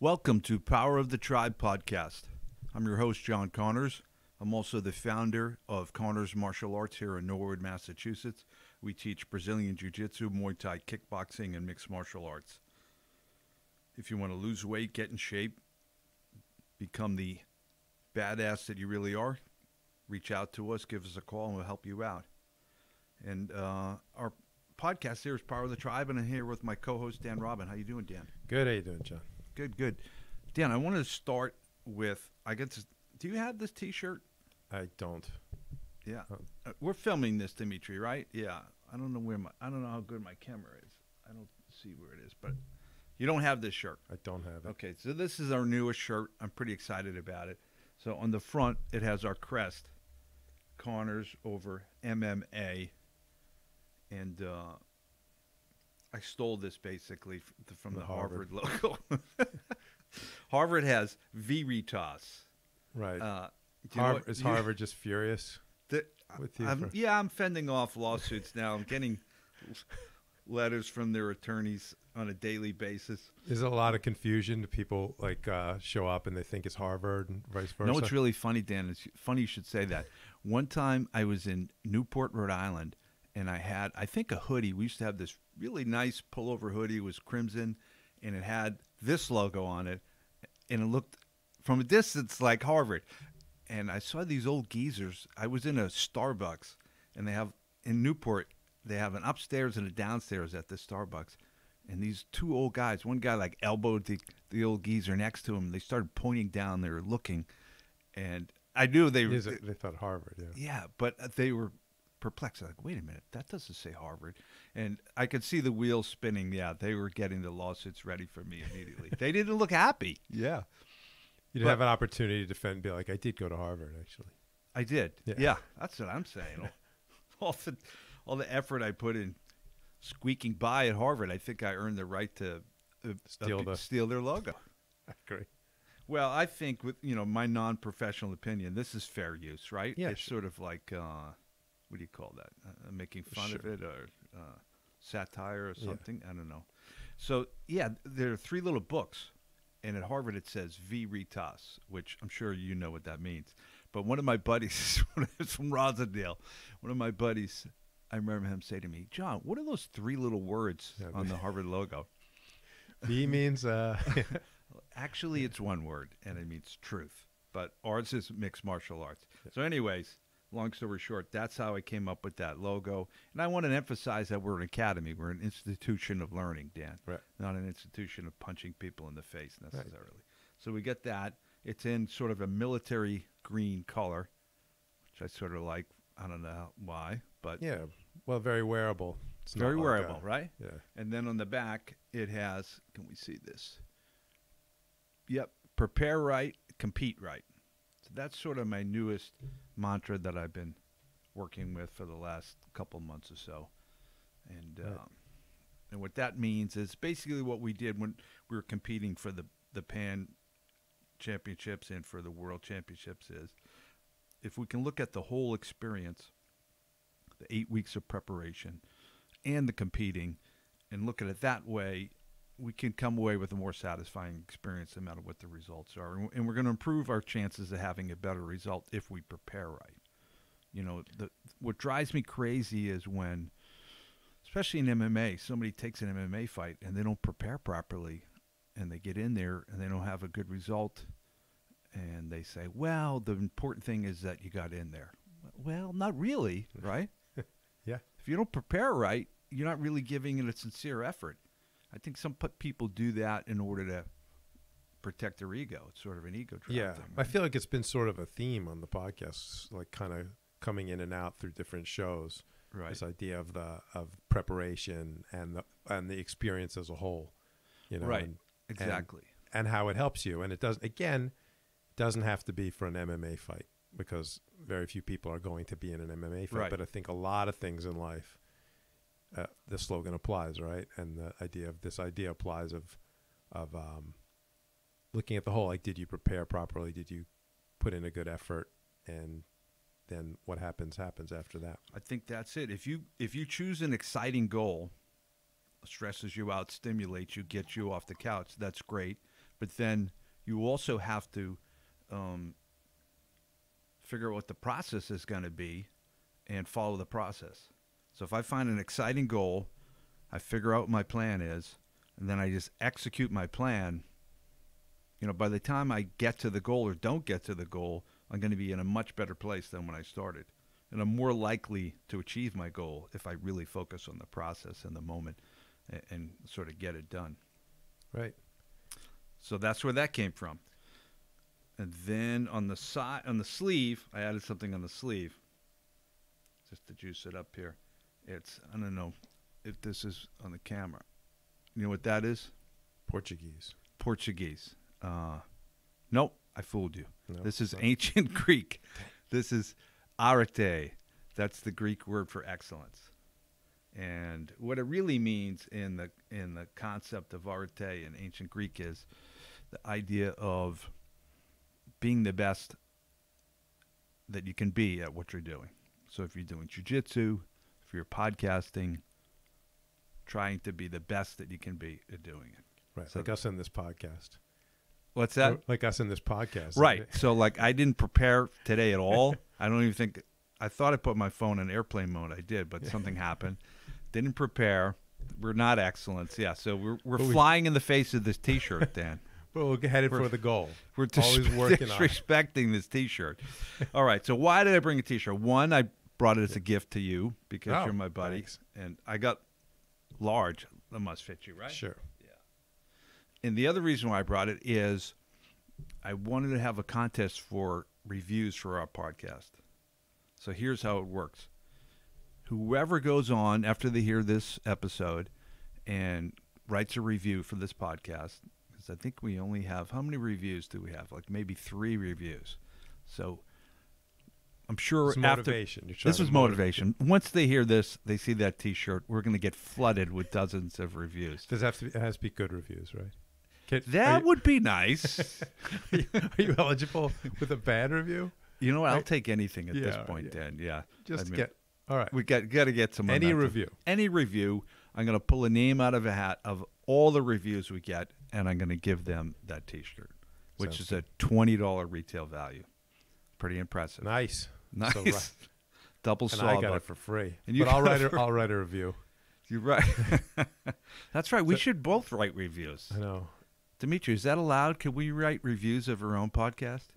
Welcome to Power of the Tribe podcast. I'm your host, John Connors. I'm also the founder of Connors Martial Arts here in Norwood, Massachusetts. We teach Brazilian Jiu-Jitsu, Muay Thai, kickboxing, and mixed martial arts. If you want to lose weight, get in shape, become the badass that you really are, reach out to us, give us a call, and we'll help you out. And our podcast here is Power of the Tribe, and I'm here with my co-host, Dan Robin. How you doing, Dan? Good. How you doing, John? Good. Dan, I want to start with, do you have this T-shirt? I don't. Yeah. We're filming this, Dimitri, right? Yeah. I don't know how good my camera is. I don't see where it is, but you don't have this shirt. I don't have it. Okay, so this is our newest shirt. I'm pretty excited about it. So on the front, it has our crest, Connors over MMA, and I stole this basically from the Harvard logo. Harvard has Veritas. Right. Is Harvard Harvard just furious with you? I'm fending off lawsuits now. I'm getting letters from their attorneys on a daily basis. Is it a lot of confusion? Do people show up and they think it's Harvard and vice versa? No, it's really funny, Dan. It's funny you should say that. One time I was in Newport, Rhode Island, and I had, I think, a hoodie. We used to have this really nice pullover hoodie. It was crimson, and it had this logo on it, and it looked from a distance like Harvard. And I saw these old geezers. I was in a Starbucks, and they have, in Newport, they have an upstairs and a downstairs at the Starbucks. And these two old guys, one guy like elbowed the old geezer next to him. They started pointing down. They were looking, and I knew they thought Harvard. Yeah. Yeah, but they were perplexed. Like, wait a minute, that doesn't say Harvard. And I could see the wheels spinning. Yeah, they were getting the lawsuits ready for me immediately. They didn't look happy. Yeah. You'd have an opportunity to defend and be like, I did go to Harvard, actually. I did. Yeah, that's what I'm saying. all the effort I put in squeaking by at Harvard, I think I earned the right to steal their logo. I agree. Well, I think with my non-professional opinion, this is fair use, right? Yeah, it's sort of like what do you call that? Making fun of it or satire or something. Yeah. I don't know. So yeah, there are three little books, and at Harvard it says Veritas, which I'm sure you know what that means. But one of my buddies, it's from Rosendale, one of my buddies, I remember him say to me, John, what are those three little words on the Harvard logo? V means... Actually, it's one word, and it means truth. But ours is mixed martial arts. So anyways, long story short, that's how I came up with that logo. And I want to emphasize that we're an academy. We're an institution of learning, Dan. Right. Not an institution of punching people in the face necessarily. Right. So we get that. It's in sort of a military green color, which I sort of like. I don't know why, but... Yeah, well, very wearable. It's very wearable, right? Yeah. And then on the back, it has, can we see this? Yep, prepare right, compete right. So that's sort of my newest mantra that I've been working with for the last couple months or so. And what that means is basically what we did when we were competing for the Pan Championships and for the World Championships is if we can look at the whole experience, the 8 weeks of preparation and the competing, and look at it that way, we can come away with a more satisfying experience no matter what the results are. And we're going to improve our chances of having a better result if we prepare right. What drives me crazy is when, especially in MMA, somebody takes an MMA fight and they don't prepare properly and they get in there and they don't have a good result. And they say, well, the important thing is that you got in there. Well, not really, right? Yeah. If you don't prepare right, you're not really giving it a sincere effort. I think some people do that in order to protect their ego. It's sort of an ego trap thing. Right? I feel like it's been sort of a theme on the podcast, like kind of coming in and out through different shows. Right. This idea of preparation and the experience as a whole. Right. Exactly. And how it helps you. And it doesn't have to be for an MMA fight because very few people are going to be in an MMA fight. Right. But I think a lot of things in life, the slogan applies, right? And the idea applies of looking at the whole. Like, did you prepare properly? Did you put in a good effort? And then what happens after that. I think that's it. If you choose an exciting goal, stresses you out, stimulates you, gets you off the couch, that's great. but then you also have to figure out what the process is going to be and follow the process. So if I find an exciting goal, I figure out what my plan is, and then I just execute my plan. By the time I get to the goal or don't get to the goal, I'm going to be in a much better place than when I started. And I'm more likely to achieve my goal if I really focus on the process and the moment and sort of get it done. Right. So that's where that came from. And then on the sleeve, I added something on the sleeve just to juice it up here. I don't know if this is on the camera. You know what that is? Portuguese. Nope, I fooled you. No, this is not. ancient Greek. This is arete. That's the Greek word for excellence. And what it really means in the concept of arete in ancient Greek is the idea of being the best that you can be at what you're doing. So if you're doing jiu-jitsu, if you're podcasting, trying to be the best that you can be at doing it. Right, So like us in this podcast. What's that? Like us in this podcast. Right. So like I didn't prepare today at all. I don't even think I thought I put my phone in airplane mode. I did, but something happened. Didn't prepare. We're not excellence. Yeah. So we're flying in the face of this T-shirt, Dan. Well, we're headed for the goal. We're always working on it. disrespecting this T-shirt. All right. So why did I bring a T-shirt? One, I brought it as a gift to you because you're my buddy, thanks. and I got large. That must fit you, right? Sure. And the other reason why I brought it is I wanted to have a contest for reviews for our podcast. So here's how it works. Whoever goes on after they hear this episode and writes a review for this podcast, because I think we only have, how many reviews do we have? Like maybe 3 reviews. So I'm sure It's motivation. You're trying this to was motivation. Once they hear this, they see that T-shirt, we're going to get flooded with dozens of reviews. It has to be good reviews, right? That would be nice. Are you eligible with a bad review? You know what? I'll take anything at this Yeah, point, yeah. Dan. Yeah. Just get, all right. We got to get some Any momentum. review. Any review. I'm going to pull a name out of a hat of all the reviews we get, and I'm going to give them that T-shirt, which Sounds is a $20 retail value. Pretty impressive. Nice. Nice. So, right. Double And saw. I got it for free. And you But I'll got it I'll write a review. You're right. That's right. We should both write reviews. I know. Dimitri, is that allowed? Can we write reviews of our own podcast?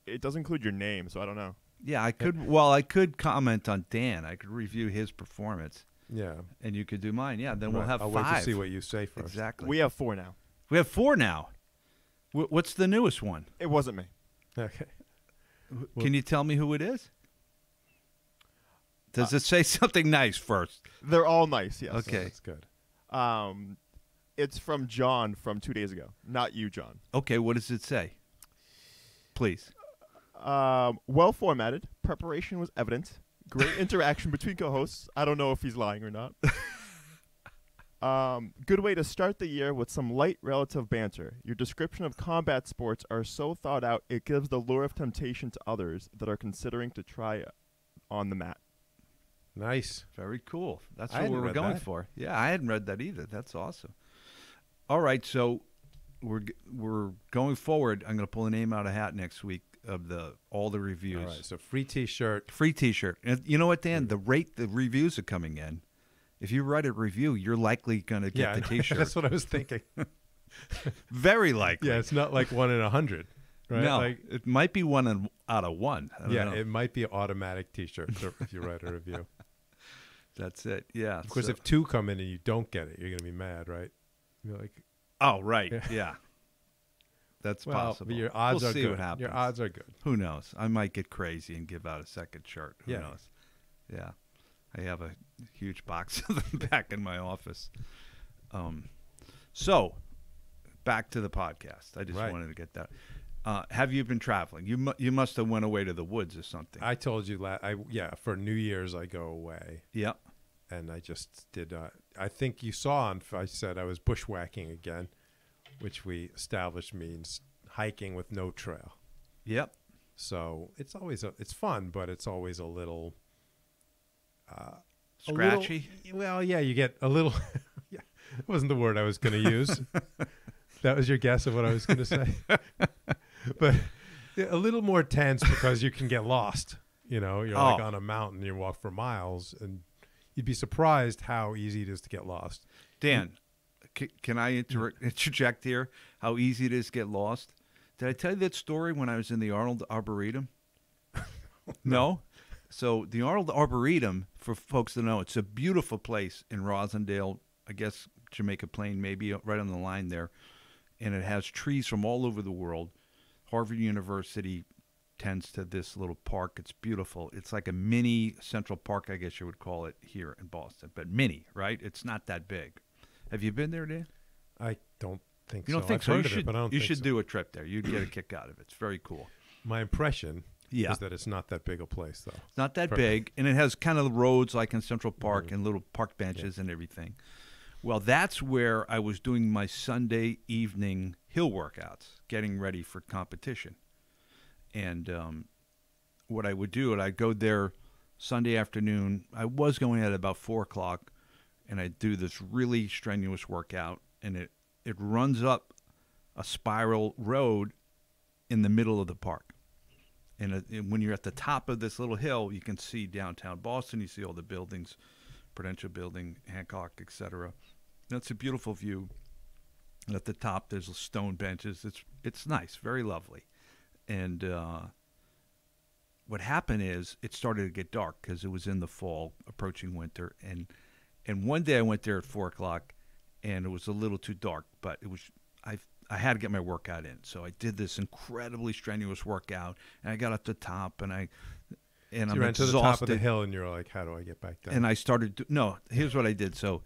It does include your name, so I don't know. Yeah, I could. Well, I could comment on Dan. I could review his performance, Yeah. and you could do mine. Yeah, then we'll Right. have I'll 5. wait to see what you say first. Exactly. We have 4 now. We have 4 now. What's the newest one? It wasn't me. Okay. Can you tell me who it is? Does it say something nice first? They're all nice, yes. Okay. That's good. It's from John from 2 days ago. Not you, John. Okay, what does it say? Please. Well formatted. Preparation was evident. Great interaction between co-hosts. I don't know if he's lying or not. Good way to start the year with some light relative banter. Your description of combat sports are so thought out, it gives the lure of temptation to others that are considering to try on the mat. Nice. Very cool. That's I what we hadn't were read going that. for. Yeah, I hadn't read that either. That's awesome. All right, so we're going forward. I'm going to pull a name out of a hat next week of all the reviews. All right. So free T-shirt. Free T-shirt. And you know what, Dan? The reviews are coming in. If you write a review, you're likely going to get the T-shirt. That's what I was thinking. Very likely. Yeah, it's not like 1 in 100, right? No, Like, it might be 1 out of 1. I don't know. it might be an automatic T-shirt if you write a review. That's it. Yeah. Of course, if 2 come in and you don't get it, you're going to be mad, right? You're like, oh, right. Yeah. That's well, possible. but your odds we'll are see good. what happens. Your odds are good. Who knows? I might get crazy and give out a second shirt. Who Yeah. knows? Yeah. I have a huge box of them back in my office. So, back to the podcast. I just Right. wanted to get that. Have you been traveling? You must have went away to the woods or something. I told you for New Year's I go away, Yeah. and I just did. I think you saw I said I was bushwhacking again, which we established means hiking with no trail. Yep. So it's always it's fun, but it's always a little Scratchy. Well, yeah, you get a little. Yeah, That wasn't the word I was going to use. That was your guess of what I was going to say. But yeah, a little more tense because you can get lost. You know, you're like on a mountain, you walk for miles, and you'd be surprised how easy it is to get lost. Dan, can I interject here? How easy it is to get lost? Did I tell you that story when I was in the Arnold Arboretum? No? So the Arnold Arboretum, for folks to know, it's a beautiful place in Rosendale, I guess Jamaica Plain, maybe right on the line there. And it has trees from all over the world. Harvard University tends to this little park. It's beautiful. It's like a mini Central Park, I guess you would call it here in Boston. But mini, right? It's not that big. Have you been there, Dan? I don't think You so. don't think I've so? heard of it, but I don't You think should so. do a trip there. You'd get a kick out of it. It's very cool. My impression Yeah. is that it's not that big a place, though. It's not that Perfect. big, and it has kind of roads like in Central Park and little park benches and everything. Well, that's where I was doing my Sunday evening hill workouts, getting ready for competition. And what I would do, I'd go there Sunday afternoon. I was going at about 4 o'clock, and I'd do this really strenuous workout, and it runs up a spiral road in the middle of the park. And when you're at the top of this little hill, you can see downtown Boston. You see all the buildings, Prudential Building, Hancock, etc. That's a beautiful view. And at the top, there's stone benches. It's nice, very lovely. And what happened is it started to get dark because it was in the fall, approaching winter. And one day I went there at 4 o'clock, and it was a little too dark, but it was I had to get my workout in. So I did this incredibly strenuous workout, and I got up to the top, and I'm You ran to exhausted. the top of the hill, and you're like, how do I get back down? And I started no, here's what I did. So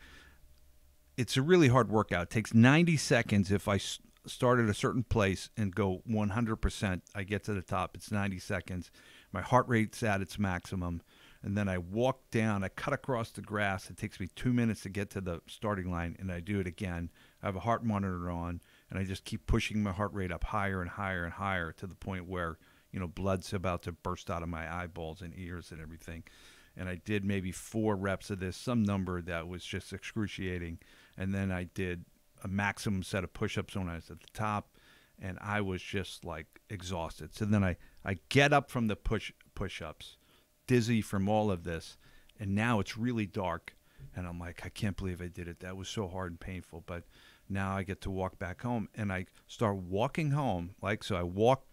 it's a really hard workout. It takes 90 seconds if I start at a certain place and go 100%. I get to the top. It's 90 seconds. My heart rate's at its maximum. And then I walk down. I cut across the grass. It takes me 2 minutes to get to the starting line, and I do it again. I have a heart monitor on, and I just keep pushing my heart rate up higher and higher and higher to the point where, blood's about to burst out of my eyeballs and ears and everything. And I did maybe 4 reps of this, some number that was just excruciating. And then I did a maximum set of push-ups when I was at the top, and I was just like exhausted. So then I get up from the push-ups, dizzy from all of this, and now it's really dark, and I'm like, I can't believe I did it. That was so hard and painful. But now I get to walk back home, and I start walking home. So I walk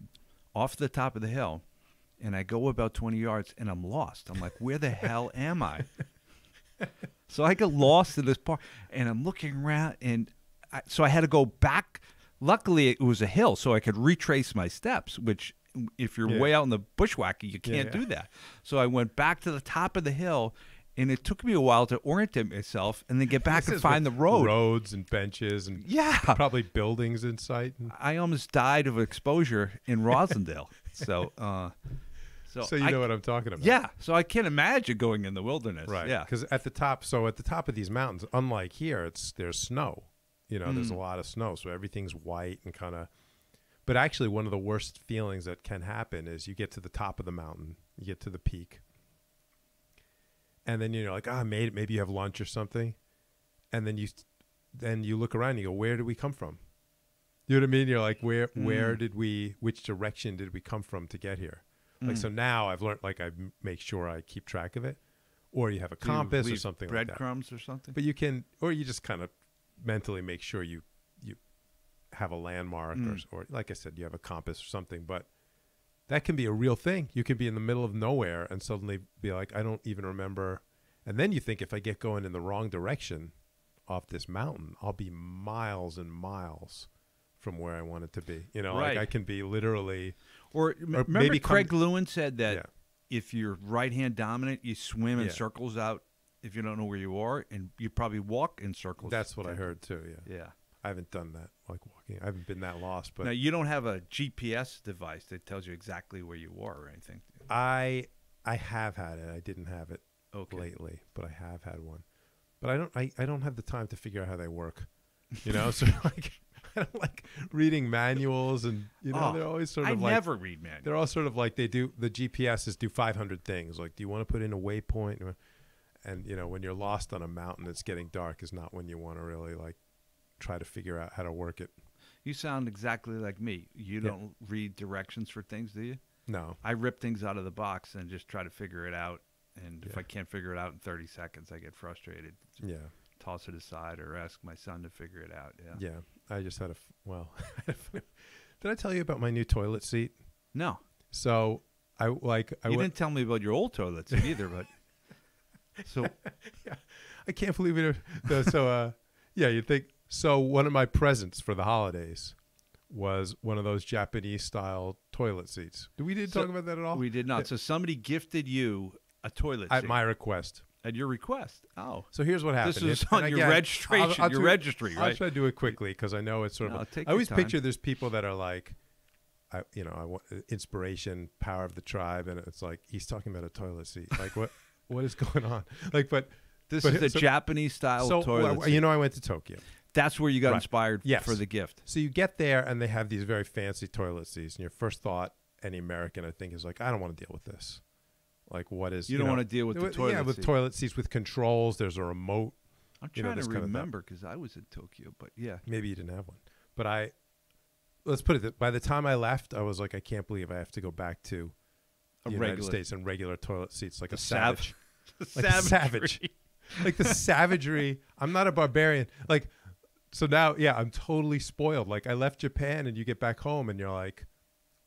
off the top of the hill, and I go about 20 yards, and I'm lost. I'm like, where the hell am I? So I get lost in this park, and I'm looking around, and so I had to go back. Luckily, it was a hill, so I could retrace my steps, which if you're way out in the bushwhacking, you can't do that. So I went back to the top of the hill, and it took me a while to orient myself and then get back and find the road. Roads and benches and probably buildings in sight. I almost died of exposure in Rosendale. So you know what I'm talking about. Yeah. So I can't imagine going in the wilderness. Right. Yeah. Because at the top of these mountains, unlike here, there's snow. There's a lot of snow, so everything's white and kind of. But actually, one of the worst feelings that can happen is you get to the top of the mountain, you get to the peak, and then you're like, I made it. Maybe you have lunch or something, and then you look around and you go, where did we come from? You know what I mean? You're like, which direction did we come from to get here? So now I've learned, I make sure I keep track of it, or you have a compass or something like that. Breadcrumbs or something? But you can, or you just kind of mentally make sure you have a landmark or like I said, you have a compass or something. But that can be a real thing. You can be in the middle of nowhere and suddenly be like, I don't even remember. And then you think, if I get going in the wrong direction off this mountain, I'll be miles and miles from where I want it to be. Right. I can be literally. Or remember maybe Craig Lewin said that if you're right-hand dominant, you swim in circles out if you don't know where you are, and you probably walk in circles. That's what I heard too, Yeah. I haven't done that, walking. I haven't been that lost. But now, you don't have a GPS device that tells you exactly where you are or anything. I have had it. I didn't have it lately, but I have had one. But I don't have the time to figure out how they work. So I don't like reading manuals, and they're always sort of I never read manuals. They're all sort of like, they do, the GPSs do 500 things. Like, do you want to put in a waypoint? And you know, when you're lost on a mountain that's getting dark is not when you want to really like try to figure out how to work it. You sound exactly like me. You don't read directions for things, do you? No. I rip things out of the box and just try to figure it out. And if I can't figure it out in 30 seconds, I get frustrated. Yeah. Toss it aside or ask my son to figure it out. Yeah. Yeah. I just had did I tell you about my new toilet seat? No. So you didn't tell me about your old toilet seat either, but so yeah, I can't believe it. So you think so? One of my presents for the holidays was one of those Japanese style toilet seats. We didn't talk about that at all. We did not. So somebody gifted you a toilet at seat my request. At your request. Oh. So here's what happened. This is on your registration, your registry, right? I'll try to do it quickly because I know it's sort of. I always picture there's people that are like, I want inspiration, power of the tribe, and it's like he's talking about a toilet seat. Like what is going on? Like, this is a Japanese style toilet seat. You know, I went to Tokyo. That's where you got inspired for the gift. So you get there and they have these very fancy toilet seats, and your first thought, any American I think, is like, I don't want to deal with this. Like, what is you don't want to deal with the toilet? Yeah, with toilet seats with controls. There's a remote. I'm trying to remember because I was in Tokyo, but yeah, maybe you didn't have one. But let's put it. By the time I left, I was like, I can't believe I have to go back to the United States and regular toilet seats, like a savage, like a savage, like the savagery. I'm not a barbarian. Like, so now, yeah, I'm totally spoiled. Like, I left Japan, and you get back home, and you're like,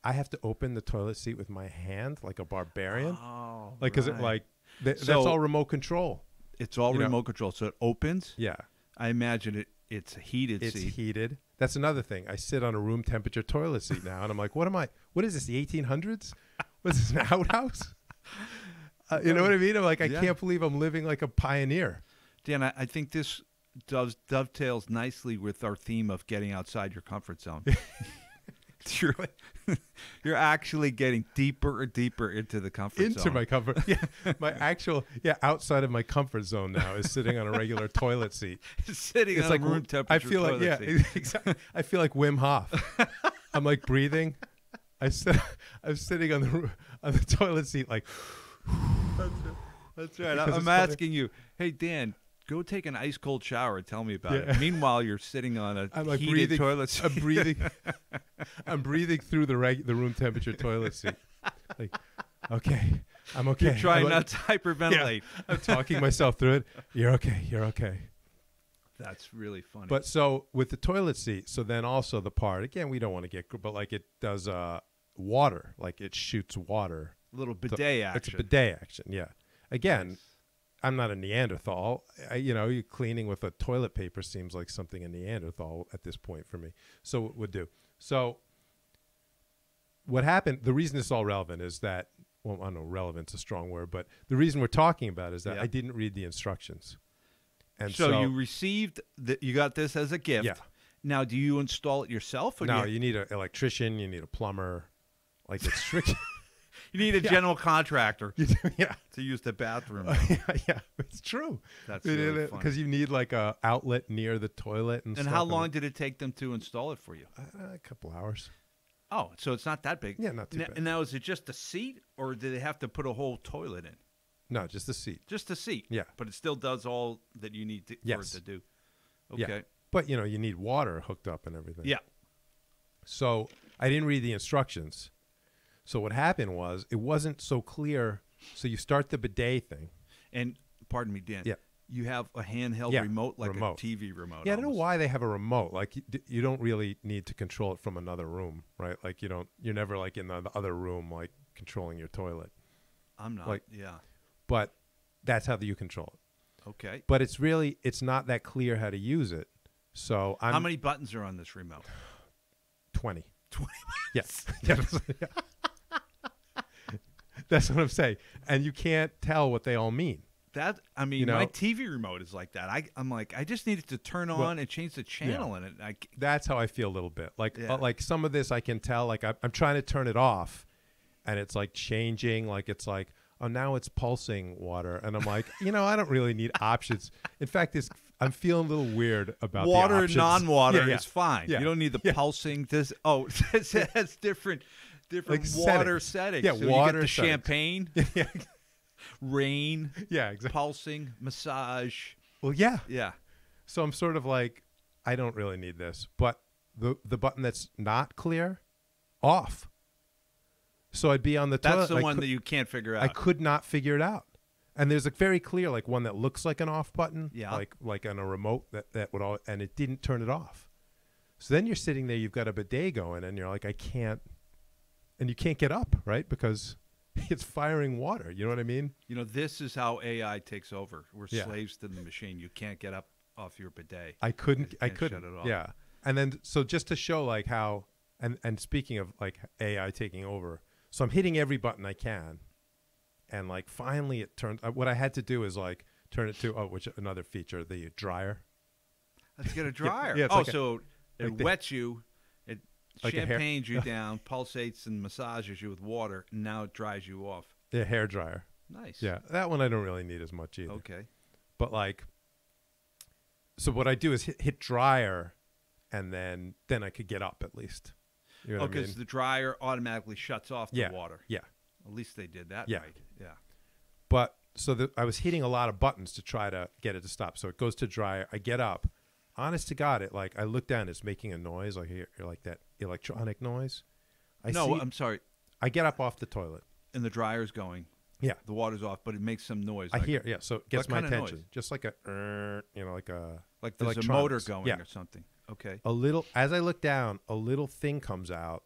I have to open the toilet seat with my hand like a barbarian. Oh, like, is it like that's all remote control? It's all remote control, so it opens. Yeah, I imagine it's heated. It's heated. That's another thing. I sit on a room temperature toilet seat now, and I'm like, what am I? What is this? The 1800s? What's this, an outhouse? You know what I mean? I'm like, I can't believe I'm living like a pioneer. Dan, I think this dovetails nicely with our theme of getting outside your comfort zone. You're actually getting deeper and deeper into the comfort zone. Into my comfort. Yeah. My actual, outside of my comfort zone now is sitting on a regular toilet seat. Sitting on a room temperature I feel toilet like, seat. Exactly. I feel like Wim Hof. I'm like breathing. I'm sitting on the toilet seat like. That's right. I'm asking you, hey, Dan, go take an ice cold shower and tell me about it. Meanwhile, you're sitting on a heated toilet seat. I'm breathing through the room temperature toilet seat. Like, okay, I'm okay. You're trying not to hyperventilate. Yeah, I'm talking myself through it. You're okay. You're okay. That's really funny. But so with the toilet seat, so then also the part, again, we don't want to get, but like it does water, like it shoots water. A little bidet action. It's a bidet action, yeah. Again, nice. I'm not a Neanderthal. You cleaning with a toilet paper seems like something a Neanderthal at this point for me. So it would do. So what happened, the reason this is all relevant is that, well, I don't know, relevant's a strong word, but the reason we're talking about is that I didn't read the instructions. And so you received, you got this as a gift. Yeah. Now, do you install it yourself? Or no, you need an electrician, you need a plumber. Like it's strict. You need a general contractor to use the bathroom. Yeah, it's true. That's really funny. Because you need like a outlet near the toilet and stuff. And how long did it take them to install it for you? A couple hours. Oh, so it's not that big. Yeah, not too bad. And now, is it just the seat, or do they have to put a whole toilet in? No, just the seat. Just the seat. Yeah. But it still does all that you need for it to do. Okay. Yeah. But, you need water hooked up and everything. Yeah. So I didn't read the instructions. So what happened was it wasn't so clear. So you start the bidet thing. And, pardon me, Dan. Yeah. You have a handheld remote, like a TV remote. Yeah, I don't know why they have a remote. Like you don't really need to control it from another room, right? Like you're never like in the other room, like controlling your toilet. I'm not. Like, yeah. But that's how you control it. Okay. But it's not that clear how to use it. So how many buttons are on this remote? 20. 20 Yes. Yeah. That's what I'm saying. And you can't tell what they all mean. My TV remote is like that. I'm like, I just need it to turn on and change the channel in it. That's how I feel a little bit. Like some of this I can tell. Like I'm trying to turn it off, and it's like changing. Like it's like, oh, now it's pulsing water, and I'm like, I don't really need options. In fact, I'm feeling a little weird about water. The options. Non-water is fine. Yeah. You don't need the pulsing. It has different like water settings. Yeah, so water. You get the champagne. Yeah. Rain, Yeah, exactly. pulsing, massage. Well, yeah. Yeah. So I'm sort of like, I don't really need this, but the button that's not clear, off. So I'd be on the toilet. That's the one that you can't figure out. I could not figure it out. And there's a very clear, like one that looks like an off button, Yeah. like on a remote that would all, and it didn't turn it off. So then you're sitting there, you've got a bidet going, and you're like, I can't, and you can't get up, right? Because it's firing water. You know what I mean? You know, this is how AI takes over. We're Yeah. slaves to the machine. You can't get up off your bidet. I couldn't. You I can't couldn't. shut it off. Yeah. And then so just to show like how, and speaking of like AI taking over, so I'm hitting every button I can, and like finally it turned. What I had to do is like turn it to which another feature, the dryer. Let's get a dryer. yeah, it's oh, like so it like the- wets you, it Like a hair- champagnes you down, pulsates and massages you with water, and now it dries you off. Yeah, hair dryer. Nice. Yeah, that one I don't really need as much either. Okay. But like, so what I do is hit dryer, and then I could get up at least. You know Oh, what I mean? because the dryer automatically shuts off the Yeah. water. Yeah. At least they did that Yeah. right. Yeah. But so I was hitting a lot of buttons to try to get it to stop. So it goes to dryer. I get up. Honest to God, it like I look down. It's making a noise. I hear like that electronic noise. I'm sorry. I get up off the toilet. And the dryer's going. Yeah. The water's off, but it makes some noise. I like, hear. Yeah. So it gets What my kind of attention. noise? Just like a, like a like there's a motor electronics. going Yeah. or something. Okay. a little. As I look down, a little thing comes out,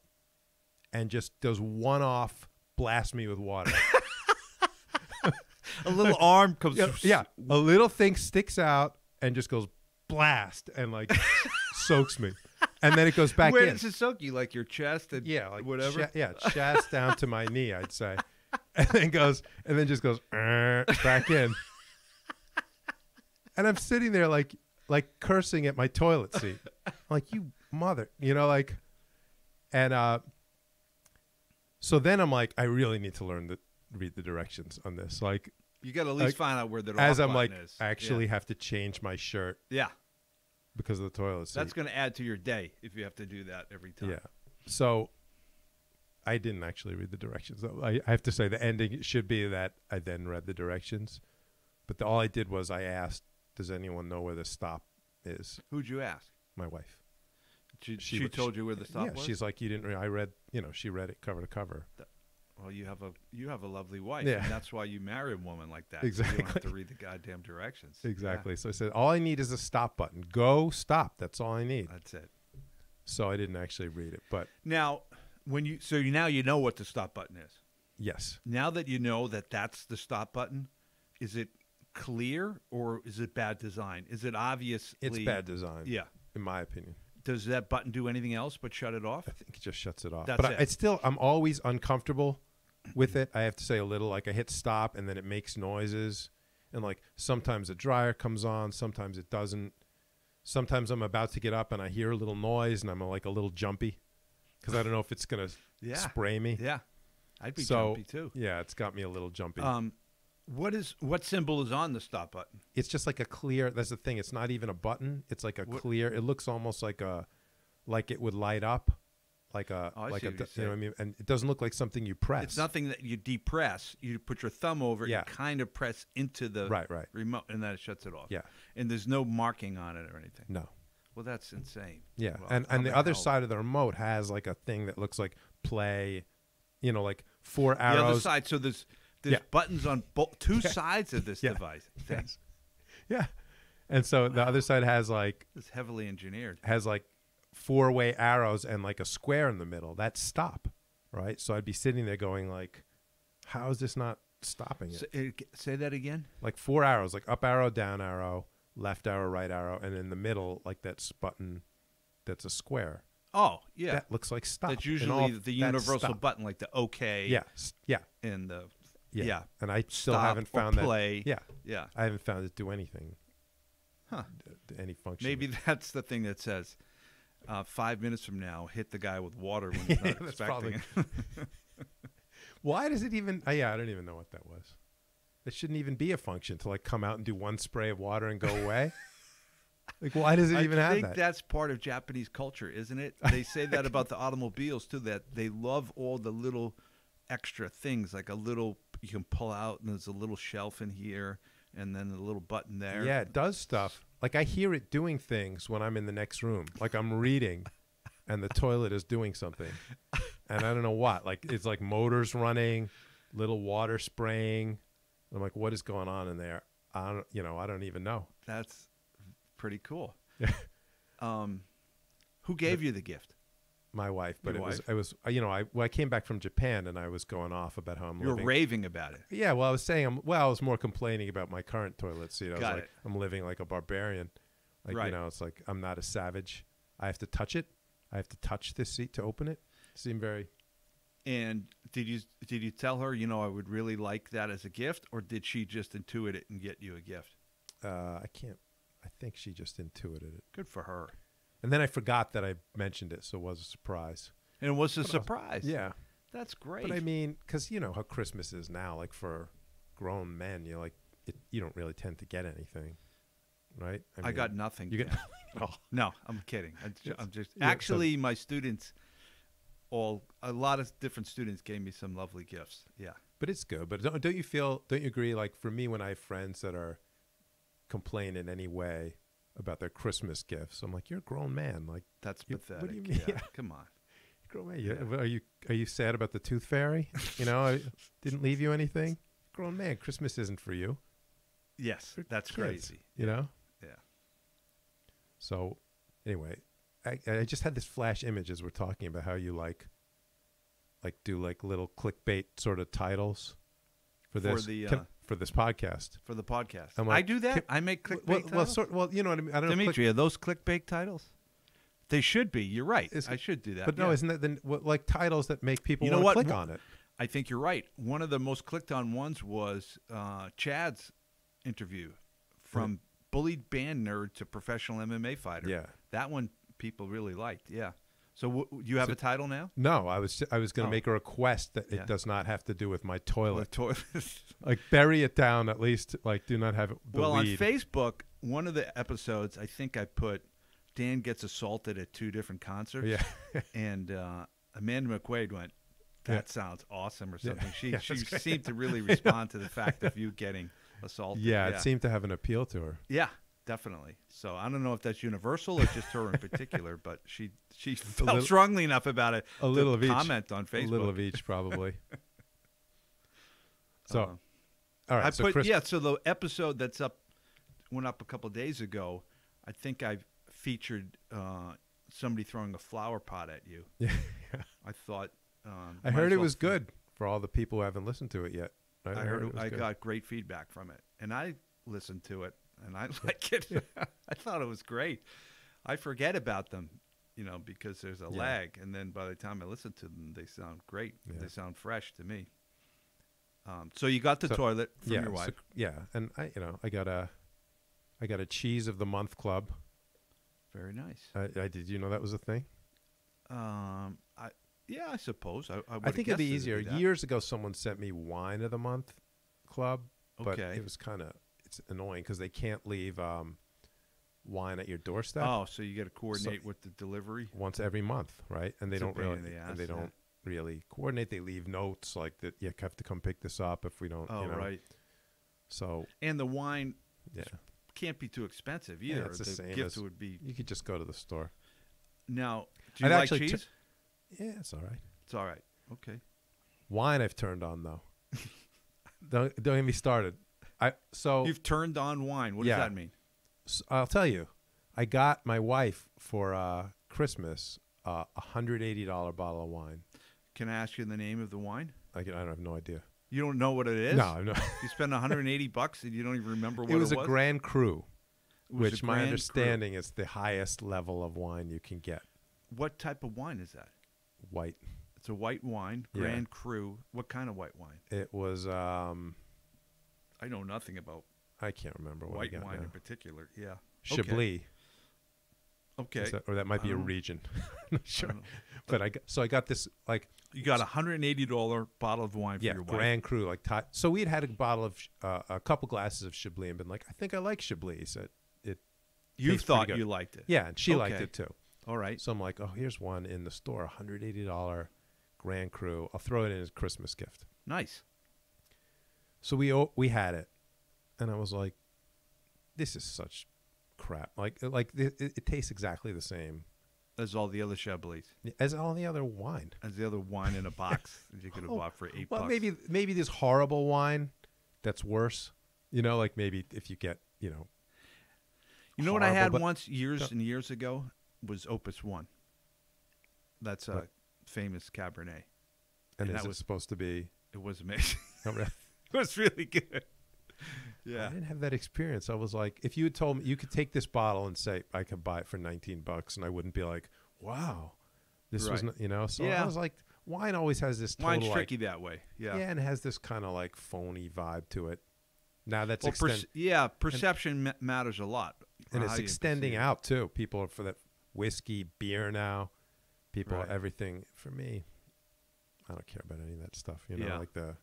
and just does one off blast me with water. A little arm comes. Yeah, a little thing sticks out and just goes blast and like soaks me, and then it goes back Where in. does it soak you? Like your chest and Yeah, like whatever. chest down to my knee, I'd say, and then just goes back in, and I'm sitting there like cursing at my toilet seat, like you mother, like, and so then I'm like, I really need to learn to read the directions on this, like. You got to at least Like, find out where the As off I'm like, button is. I actually have to change my shirt Yeah. because of the toilet seat. That's going to add to your day if you have to do that every time. Yeah. So I didn't actually read the directions. I have to say the ending should be that I then read the directions. But all I did was I asked, does anyone know where the stop is? Who'd you ask? My wife. She told you where the stop was? She's like, you didn't I read, she read it cover to cover. Well, you have a lovely wife, Yeah. and that's why you marry a woman like that. Exactly. You don't have to read the goddamn directions. Exactly. So I said, all I need is a stop button. Go stop. That's all I need. Yeah, that's it. So I didn't actually read it. But Now, now you know what the stop button is. yes. Now that you know that that's the stop button, is it clear or is it bad design? Is it obviously It's bad design. Yeah. In my opinion. Does that button do anything else but shut it off? I think it just shuts it off. That's but it. It's still, I'm always uncomfortable with it. I have to say a little, like I hit stop and then it makes noises. And like sometimes a dryer comes on, sometimes it doesn't. Sometimes I'm about to get up and I hear a little noise and I'm like a little jumpy because I don't know if it's going to spray me. Yeah. I'd be So, jumpy too. Yeah, it's got me a little jumpy. What symbol is on the stop button? It's just like a clear, that's the thing. It's not even a button. It's like a clear, it looks almost like it would light up. Like a, Oh, I like see a, what you're you know what I saying. mean? And it doesn't look like something you press. It's nothing that you depress. You put your thumb over it, Yeah. you kind of press into the Right. remote, and then it shuts it off. Yeah. And there's no marking on it or anything. No. Well, that's insane. Yeah. Well, and how the other hell- side of the remote has like a thing that looks like play, like 4 arrows. The other side, so there's Yeah. buttons on two sides of this Yeah. device. Thing. Yes. Yeah. And so the other side has like It's heavily engineered. 4-way arrows and like a square in the middle. That's stop, right? So I'd be sitting there going like, how is this not stopping it? Say that again. Like 4 arrows, like up arrow, down arrow, left arrow, right arrow, and in the middle, like that's button that's a square. Oh, yeah. That looks like stop. That's And usually all- the that's universal stop. button, like the OK. Yeah. Yeah. And the Yeah. And I still stop haven't or found play. that. Yeah. Yeah. I haven't found it do anything. Huh. Any function. Maybe that's the thing that says 5 minutes from now, hit the guy with water when he's not That's expecting probably- it. Why does it even? I don't even know what that was. It shouldn't even be a function to like come out and do one spray of water and go away. Like, why does it even I have think that? that's part of Japanese culture, isn't it? They say that about the automobiles too. That they love all the little extra things, like a little, you can pull out, and there's a little shelf in here, and then a little button there. Yeah, it does stuff. Like I hear it doing things when I'm in the next room. Like I'm reading, and the toilet is doing something, and I don't know what. Like it's like motors running, little water spraying. I'm like, what is going on in there? I don't even know. That's pretty cool. Yeah. Who gave you the gift? My wife, but Your it was I came back from Japan and I was going off about how I'm You were living. raving about it. Yeah, well, I was saying I was more complaining about my current toilet seat. I was Got like, it. I'm living like a barbarian. Like Right. it's like I'm not a savage. I have to touch it. I have to touch this seat to open it. Seemed very. And did you tell her, I would really like that as a gift, or did she just intuit it and get you a gift? I can't. I think she just intuited it. Good for her. And then I forgot that I mentioned it, so it was a surprise. And it was a surprise. Yeah. That's great. But I mean, because you know how Christmas is now, like for grown men, you're like, you don't really tend to get anything, right? I got nothing. You get Oh, no, I'm kidding. I'm just Yeah, actually my students, a lot of different students gave me some lovely gifts. Yeah. But it's good. But don't you agree? Like for me, when I have friends that are complain in any way about their Christmas gifts, I'm like, you're a grown man. Like That's You- pathetic. what do you mean? Yeah, come on. grown man. Are you sad about the tooth fairy? I didn't leave you anything. Grown man. Christmas isn't for you. Yes, For that's kids, crazy. You know. Yeah. So, anyway, I just had this flash image as we're talking about how you like do like little clickbait sort of titles for this for this podcast. For the podcast. I'm like, I do that. I make clickbait titles. You know what I mean. I don't know. Dimitri, are those clickbait titles? They should be. You're right. I should do that. But no, yeah. isn't that then like titles that make people You know want to what? click on it? I think you're right. One of the most clicked on ones was Chad's interview from bullied band nerd to professional MMA fighter. Yeah. That one people really liked. Yeah. So you have a title now? No, I was going to Oh. make a request that Yeah. it does not have to do with my The toilet. toilet. Like bury it down at least. Like do not have the Well, on lead. Facebook, one of the episodes, I think I put Dan gets assaulted at 2 different concerts. Yeah. And Amanda McQuaid went, that Yeah. sounds awesome or Yeah. something. She Yeah, that's great. seemed to really respond to the fact of you getting assaulted. Yeah, it seemed to have an appeal to her. Yeah, definitely. So I don't know if that's universal or just her in particular, but she felt little- strongly enough about it A little to of each. comment on Facebook. A little of each, probably. So, Uh, all right. I so put Chris, so the episode went up a couple days ago. I think I featured somebody throwing a flower pot at you. Yeah. I thought I might heard as it well was good for all the people who haven't listened to it yet. I heard it was I good. got great feedback from it, and I listened to it, and I like it. I thought it was great. I forget about them, because there's a Yeah. lag, and then by the time I listen to them, they sound great. Yeah. They sound fresh to me. So you got the So- toilet from yeah, your wife. and I got a cheese of the month club. Very nice. Did you know that was a thing? I suppose. I I think it'd be guessed easier. that. Years ago, someone sent me wine of the month club, but Okay. it was it's annoying because they can't leave wine at your doorstep Oh, so you got to coordinate with the delivery. once every month, right? And they It's a don't pain really in the ass, and they yeah. don't really coordinate. They leave notes like that. You have to come pick this up if we don't. Oh, right. So And the wine yeah, can't be too expensive Yeah, either. it's the same gift as- would be. you could just go to the store. Now, do you I'd like actually cheese? Yeah, it's all right. It's all right. Okay. Wine I've turned on though. don't get me started. You've turned on wine. What Yeah. does that mean? I'll tell you. I got my wife for Christmas a $180 bottle of wine. Can I ask you the name of the wine? I don't have no idea. You don't know what it is? No, no. You spend $180 and you don't even remember what It was a Grand Cru, It was which a my Grand understanding is the highest level of wine you can get. Cru. What type of wine is that? White. It's a white wine, Yeah. Grand Cru. What kind of white wine? It was I know nothing about I can't remember what I white got wine now. in particular. Yeah. Chablis. Okay. Is that- or that might be I a don't- region. I'm not I sure. don't know. But I got this like You got a $180 bottle of wine for your wife. Grand Cru like so we'd had a bottle of a couple glasses of Chablis and been like I think I like Chablis. You tastes thought pretty good. you liked it. Yeah, and she liked Okay. it too. All right. So I'm like, oh, here's one in the store, $180 Grand Cru. I'll throw it in as a Christmas gift. Nice. So we had it, and I was like, "This is such crap." Like it tastes exactly the same As all the other Chablis. as all the other wine. As the other wine in a box that you could have bought for $8. Well, maybe this horrible wine that's worse. You know, like maybe if you get, You know what I had but- once years and years ago was Opus 1. That's a Right. famous Cabernet. and that is it was- supposed to be? It was amazing. Oh, really? It was really good. I Yeah. didn't have that experience. I was like, if you had told me you could take this bottle and say I could buy it for $19, and I wouldn't be like, wow, this was, Right. So Yeah. I was like, wine always has this total, Wine's like, tricky that way. yeah, and it has this kind of like phony vibe to it. Now that's Well, perception matters a lot. and How it's you extending perceive it. out too. People are for that whiskey, beer now. People, Right. everything. For me, I don't care about any of that stuff. Yeah. Like the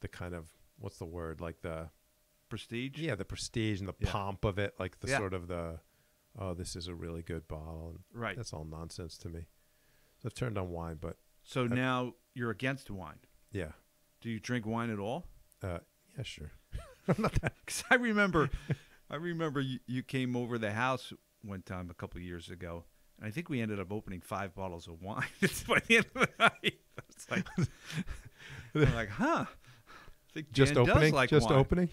kind of, what's the word? Like the Prestige? yeah, the prestige and the Yeah. pomp of it. Like the Yeah. sort of the, oh, this is a really good bottle. And Right. that's all nonsense to me. So I've turned on wine, but So now you're against wine. yeah, Do you drink wine at all? yeah, sure. I'm not that. Because I remember you came over the house one time a couple of years ago, and I think we ended up opening 5 bottles of wine by the end of the night. It's like, I'm like, huh? I think Just Jan does opening, like just wine. opening.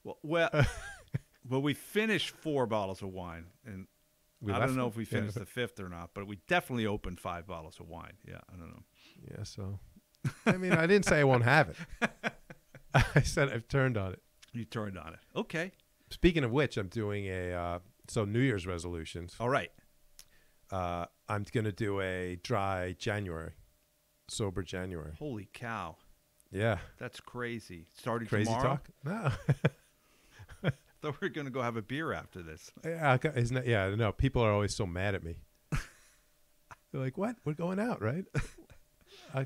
Well, we finished 4 bottles of wine, and I don't know if we finished the 5th or not, but we definitely opened 5 bottles of wine. Yeah, I don't know. Yeah, so I mean, I didn't say I won't have it. I said I've turned on it. You turned on it. Okay. Speaking of which, I'm doing so New Year's resolutions. All right. I'm going to do a dry January, sober January. Holy cow. Yeah. That's crazy. Starting Crazy tomorrow? talk? No. Thought we were going to go have a beer after this. Yeah, isn't it? Yeah, no, people are always so mad at me. They're like, what? We're going out, right? I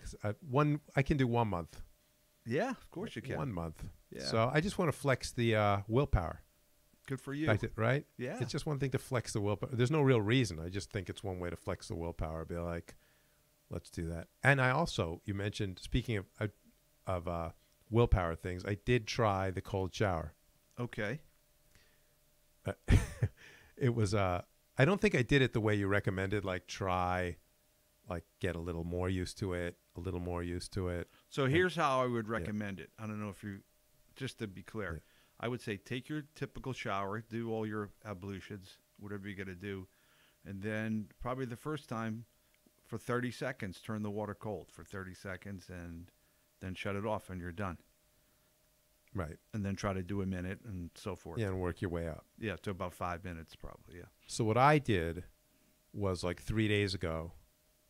can do 1 month. Yeah, of course you can. 1 month. Yeah. So I just want to flex the willpower. Good for you. Back to, right? Yeah. It's just one thing to flex the willpower. There's no real reason. I just think it's one way to flex the willpower. Be like, let's do that. And I also, you mentioned, speaking of willpower things, I did try the cold shower. Okay. It was, I don't think I did it the way you recommended, like get a little more used to it, a little more used to it. So here's how I would recommend it. I don't know if you, just to be clear, Yeah. I would say take your typical shower, do all your ablutions, whatever you're going to do, and then probably the first time for 30 seconds, turn the water cold for 30 seconds and then shut it off and you're done. Right. And then try to do a minute and so forth. Yeah, and work your way up. Yeah, to about 5 minutes probably, yeah. So what I did was like 3 days ago,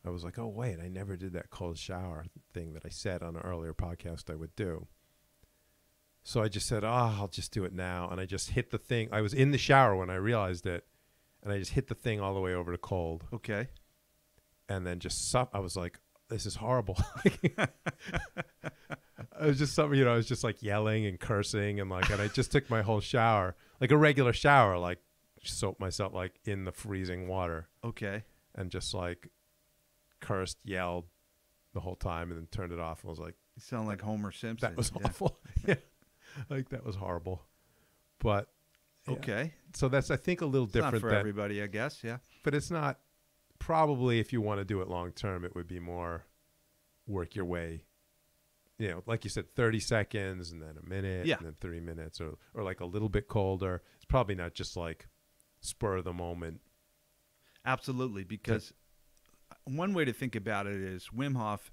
I was like, oh, wait, I never did that cold shower thing that I said on an earlier podcast I would do. So I just said, oh, I'll just do it now. And I just hit the thing. I was in the shower when I realized it. And I just hit the thing all the way over to cold. Okay. And then I was like, this is horrible. I was just I was just like yelling and cursing. And I just took my whole shower, like a regular shower, like soaked myself like in the freezing water. Okay. And just like cursed, yelled the whole time, and then turned it off. And was like, You sound like Homer Simpson. that was Yeah. awful. Yeah, like that was horrible. But yeah. Okay. So that's, I think, a little It's not different for than, everybody, I guess, yeah. but it's not. Probably, if you want to do it long term, it would be more work your way. Like you said, 30 seconds, and then a minute, Yeah. and then 3 minutes, or like a little bit colder. It's probably not just like spur of the moment. Absolutely, because one way to think about it is Wim Hof,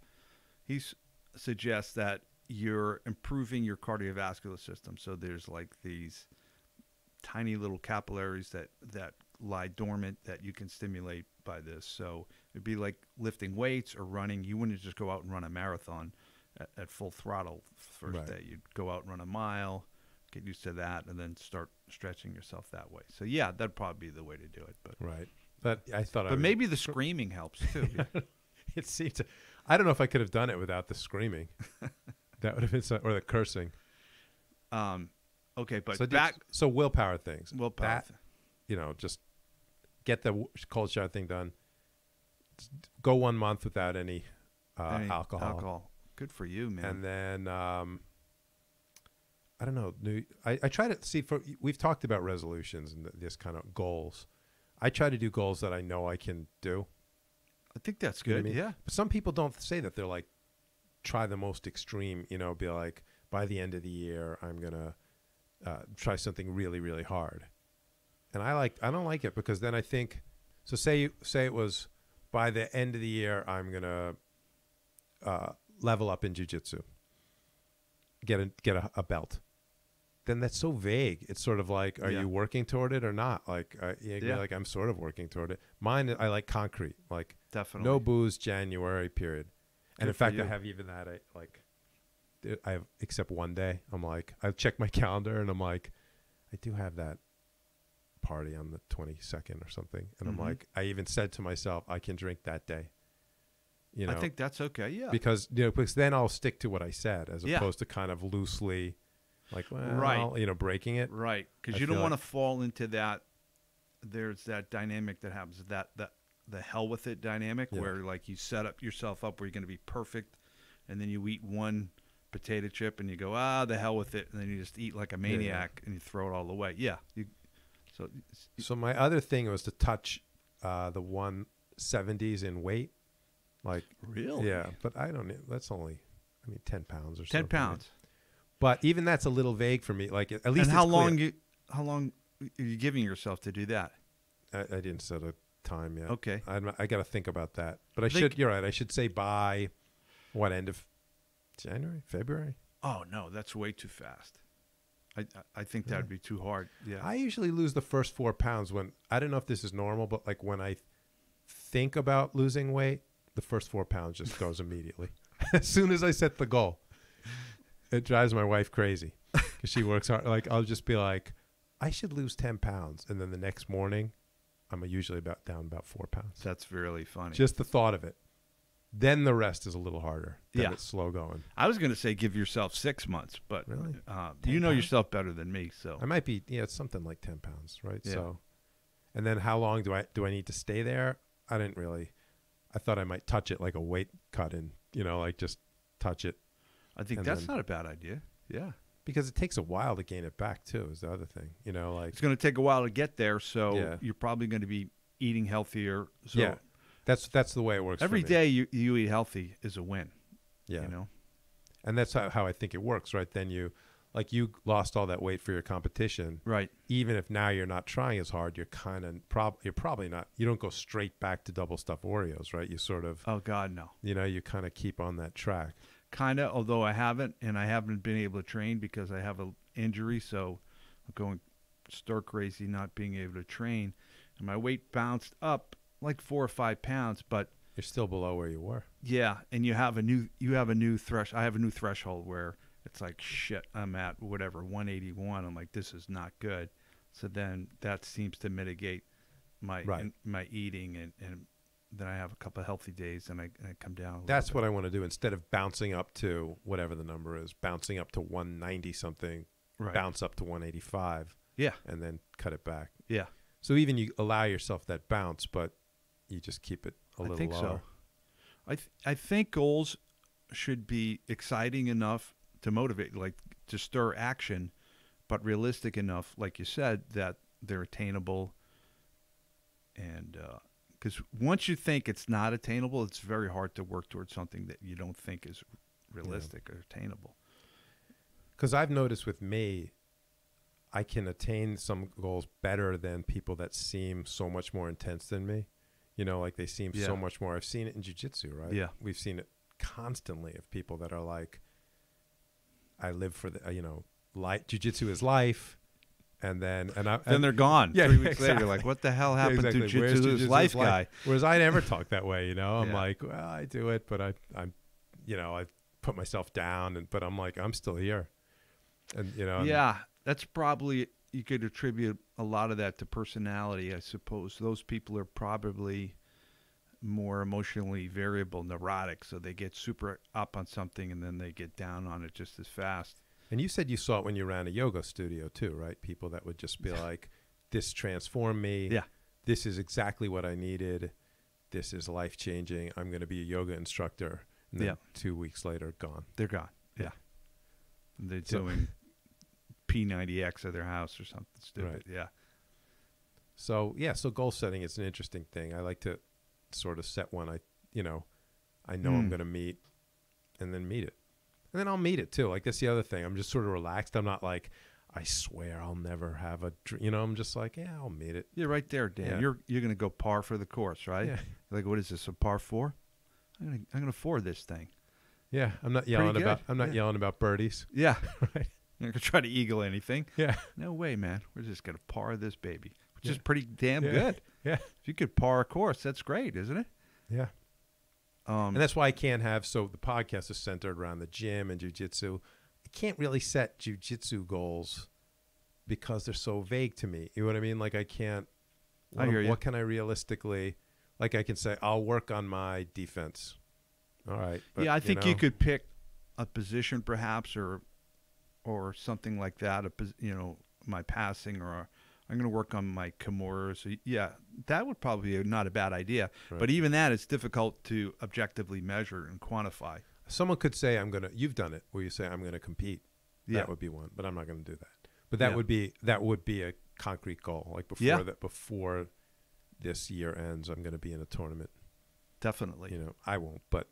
he suggests that you're improving your cardiovascular system. So there's like these tiny little capillaries that lie dormant that you can stimulate by this. So it'd be like lifting weights or running. You wouldn't just go out and run a marathon at full throttle first Right. day. You'd go out and run a mile, get used to that, and then start stretching yourself that way. So yeah, that'd probably be the way to do it. But Right. But I thought, but maybe the screaming helps too. it seemed to. I don't know if I could have done it without the screaming. That would have been or the cursing. Okay, but So back so willpower things. willpower. That, just get the cold shower thing done. Go 1 month without any Any alcohol. Good for you, man. And then I don't know. I try to see. We've talked about resolutions and this kind of goals. I try to do goals that I know I can do. I think that's You know good. what I mean? Yeah. But some people don't say that. They're like, try the most extreme. You know, be like, by the end of the year, I'm gonna try something really, really hard. And I don't like it because then I think. So say it was by the end of the year, I'm gonna level up in jiu-jitsu, get a belt. Then that's so vague. It's sort of like, are you working toward it or not? Like, you're like, I'm sort of working toward it. Mine, I like concrete. Like, Definitely. no booze, January, period. And Good in for fact, you. I have even that. I have, except one day, I'm like, I check my calendar and I'm like, I do have that party on the 22nd or something. And I'm like, I even said to myself, I can drink that day. You know, I think that's okay. Yeah. because then I'll stick to what I said as opposed to kind of loosely, like, well, breaking it. Right. Because I you don't feel want to like- fall into that. There's that dynamic that happens, that the hell with it dynamic, where like you set up yourself up where you're going to be perfect, and then you eat one potato chip and you go, the hell with it, and then you just eat like a maniac and you throw it all away. Yeah. So my other thing was to touch the 170s in weight. Like, Really? yeah, but I don't. That's only, 10 pounds or 10 something. pounds. But even that's a little vague for me. Like, at least And how it's long clear. are you giving yourself to do that? I didn't set a time yet. Okay. I got to think about that. But you're right. I should say by what, end of January, February? Oh no, that's way too fast. I think that'd be too hard. Yeah. I usually lose the first 4 pounds when, I don't know if this is normal, but like when I think about losing weight, the first 4 pounds just goes immediately. As soon as I set the goal. It drives my wife crazy because she works hard. Like, I'll just be like, I should lose 10 pounds. And then the next morning, I'm usually down about 4 pounds. That's really funny. Just the thought of it. Then the rest is a little harder. Then Yeah. it's slow going. I was going to say give yourself 6 months, but Really? you know pounds? yourself better than me. So I might be, it's something like 10 pounds, right? Yeah. So, and then how long do I need to stay there? I thought I might touch it like a weight cut and, like just touch it. I think And that's then- not a bad idea. Yeah. Because it takes a while to gain it back too, is the other thing. Like, It's going to take a while to get there, so Yeah. you're probably going to be eating healthier. So yeah, that's the way it works. every for me. day you eat healthy is a win. Yeah. You know? And that's how I think it works, right? Then you lost all that weight for your competition. Right. Even if now you're not trying as hard, you're kind of you're probably not. You don't go straight back to double stuffed Oreos, right? You sort of, Oh God, no. you kind of keep on that track. Kind of, although I haven't been able to train because I have an injury, so I'm going stir crazy not being able to train, and my weight bounced up like 4 or 5 pounds, but You're still below where you were. yeah, and I have a new threshold where it's like, shit, I'm at whatever 181. I'm like, this is not good. So then that seems to mitigate my eating, and then I have a couple of healthy days, and I come down a little That's bit. what I want to do. Instead of bouncing up to whatever the number is, bouncing up to 190 something, Right. bounce up to 185, Yeah, and then cut it back. yeah. So even you allow yourself that bounce, but you just keep it a little I think lower. so. I think goals should be exciting enough to motivate, like to stir action, but realistic enough, like you said, that they're attainable. And because once you think it's not attainable, it's very hard to work towards something that you don't think is realistic or attainable. Because I've noticed with me, I can attain some goals better than people that seem so much more intense than me. Like they seem so much more. I've seen it in jiu-jitsu, right? Yeah. We've seen it constantly of people that are like, I live for the, jiu-jitsu is life. And then, Then they're gone. Yeah, 3 weeks later, exactly. you're like, what the hell happened exactly. to Where's jiu-jitsu's jiu-jitsu's life guy? Whereas I never talk that way, I'm Yeah. like, well, I do it, but I'm, I put myself down, but I'm like, I'm still here. And, Yeah, that's probably, you could attribute a lot of that to personality, I suppose. Those people are probably more emotionally variable, neurotic, so they get super up on something and then they get down on it just as fast. And you said you saw it when you ran a yoga studio too, right? People that would just be like, this transformed me. Yeah. This is exactly what I needed. This is life-changing. I'm going to be a yoga instructor. And then 2 weeks later, gone. They're gone. Yeah. They're So- doing P90X of their house or something stupid. Right. Yeah. So goal setting is an interesting thing. I like to sort of set one I know I'm going to meet, and then meet it. And then I'll meet it too. Like, that's the other thing. I'm just sort of relaxed. I'm not like, I swear I'll never have I'm just like, yeah, I'll meet it. You're right there, Dan. Yeah. You're going to go par for the course, right? Yeah. Like, what is this, a par 4? I'm going to 4 this thing. Yeah, I'm not yelling about birdies. Yeah. Right. You're not going to try to eagle anything. Yeah. No way, man. We're just going to par this baby, which is pretty damn Yeah. good. Yeah. If you could par a course, that's great, isn't it? Yeah. And that's why I can't have, so the podcast is centered around the gym and jiu-jitsu. I can't really set jiu-jitsu goals because they're so vague to me. You know what I mean? Like, I can't, I hear you. What can I realistically, like, I can say, I'll work on my defense. All right. But, yeah, I think you could pick a position perhaps or something like that, my passing, or I'm going to work on my Kimura. So, yeah, that would probably be not a bad idea. Right. But even that is difficult to objectively measure and quantify. Someone could say, you've done it, where you say, I'm going to compete. Yeah. That would be one, but I'm not going to do that. But that would be a concrete goal. Like, before this year ends, I'm going to be in a tournament. Definitely. I won't, but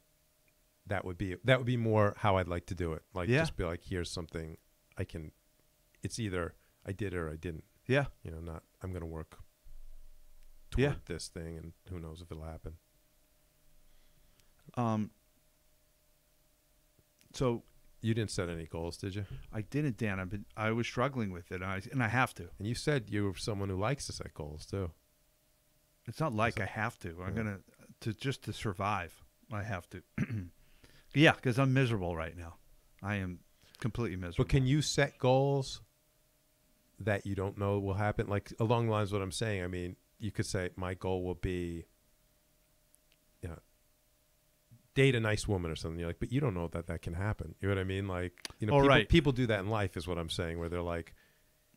that would be more how I'd like to do it. Like, just be like, here's something it's either I did it or I didn't. Yeah. Not I'm going to work toward this thing, and who knows if it'll happen. So you didn't set any goals, did you? I didn't, Dan. I was struggling with it, and I have to. And you said you were someone who likes to set goals too. It's not like I have to. I'm gonna to survive. I have to. Yeah, because I'm miserable right now. I am completely miserable. But can you set goals that you don't know will happen? Like, along the lines of what I'm saying, I mean, you could say my goal will be, date a nice woman or something. You're like, but you don't know that can happen. You know what I mean? Like, people do that in life, is what I'm saying, where they're like,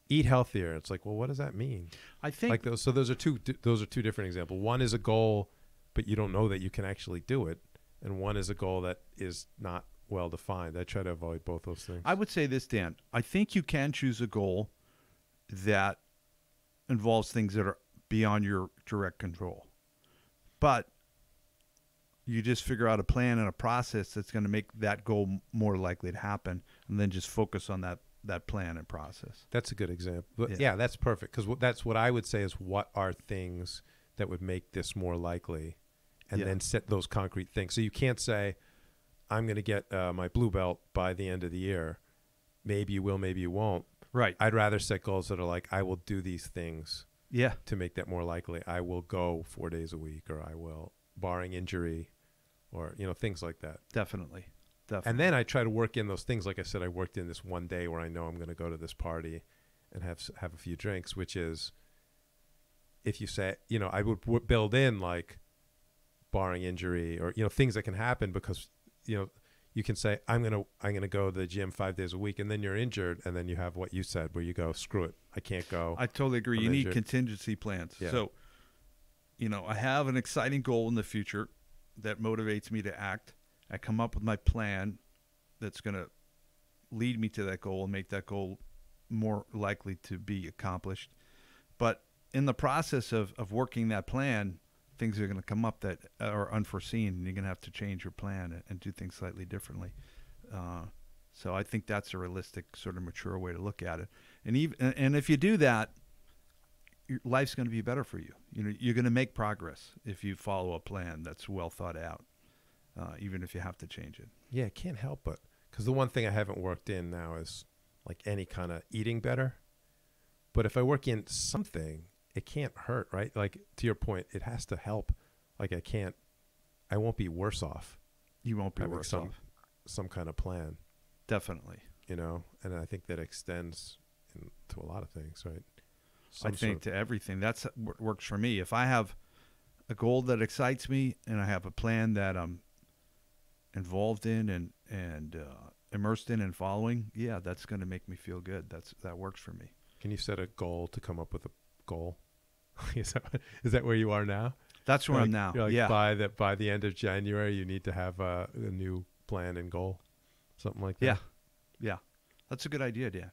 eat healthier. It's like, well, what does that mean? I think like those. So those are two different examples. One is a goal, but you don't know that you can actually do it, and one is a goal that is not well defined. I try to avoid both those things. I would say this, Dan. I think you can choose a goal that involves things that are beyond your direct control, but you just figure out a plan and a process that's going to make that goal more likely to happen, and then just focus on that plan and process. That's a good example. But yeah, that's perfect, because that's what I would say is, what are things that would make this more likely, and then set those concrete things. So you can't say, I'm going to get my blue belt by the end of the year. Maybe you will, maybe you won't. Right. I'd rather set goals that are like, I will do these things to make that more likely. I will go 4 days a week, or I will, barring injury, or, things like that. Definitely. And then I try to work in those things. Like I said, I worked in this one day where I know I'm going to go to this party and have a few drinks, which is, if you say, I would build in, like, barring injury, or, things that can happen, because, you can say, I'm going to go to the gym 5 days a week, and then you're injured, and then you have what you said, where you go, screw it, I can't go. I totally agree. You need contingency plans. Yeah. So, I have an exciting goal in the future that motivates me to act. I come up with my plan that's going to lead me to that goal and make that goal more likely to be accomplished. But in the process of working that plan, things are going to come up that are unforeseen, and you're going to have to change your plan and do things slightly differently. So I think that's a realistic, sort of mature way to look at it. And if you do that, your life's going to be better for you. You're going to make progress if you follow a plan that's well thought out, even if you have to change it. Yeah, I can't help it. Because the one thing I haven't worked in now is, like, any kind of eating better. But if I work in something, it can't hurt, right? Like, to your point, it has to help. Like, I won't be worse off. You won't be worse off. Some kind of plan. Definitely. And I think that extends to a lot of things, right? I think to everything. That's what works for me. If I have a goal that excites me, and I have a plan that I'm involved in and immersed in and following, that's going to make me feel good. That works for me. Can you set a goal to come up with a goal? Is that where you are now? That's where I'm now. You're like, by the end of January, you need to have a new plan and goal, something like that. Yeah, that's a good idea, Dan.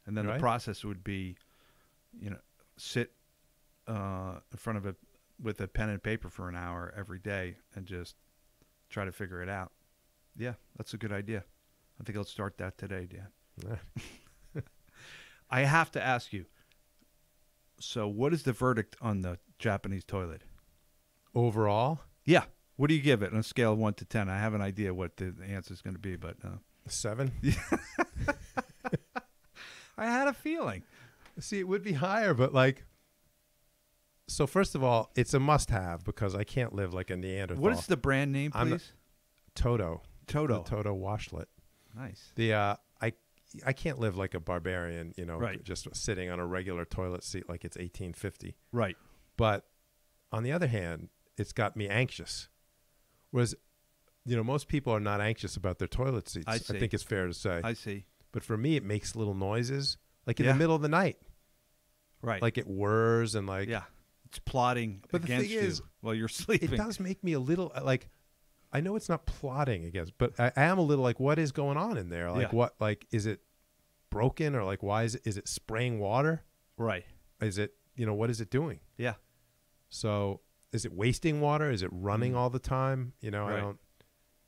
And then Right. the process would be, sit in front of it with a pen and paper for an hour every day and just try to figure it out. Yeah, that's a good idea. I think I'll start that today, Dan. I have to ask you, so what is the verdict on the Japanese toilet? Overall, Yeah. What do you give it on a scale of 1 to 10? I have an idea what the answer is going to be, but 7. I had a feeling. See, it would be higher, but like. So first of all, it's a must-have because I can't live like a Neanderthal. What is the brand name, please? Toto? Toto. The Toto washlet. Nice. The I can't live like a barbarian, Right. just sitting on a regular toilet seat like it's 1850. Right. But on the other hand, it's got me anxious. Whereas, most people are not anxious about their toilet seats. I see. think it's fair to say. I see. But for me, it makes little noises, like in Yeah. the middle of the night, Right. like it whirs and like. yeah. It's plotting But the against thing you is, while you're sleeping. It does make me a little like. I know it's not plotting against, but I am a little like, what is going on in there? Like, Yeah. what? Like, is it broken or like, why is it? Is it spraying water? Right. Is it? What is it doing? Yeah. So, is it wasting water? Is it running all the time? I Right. don't.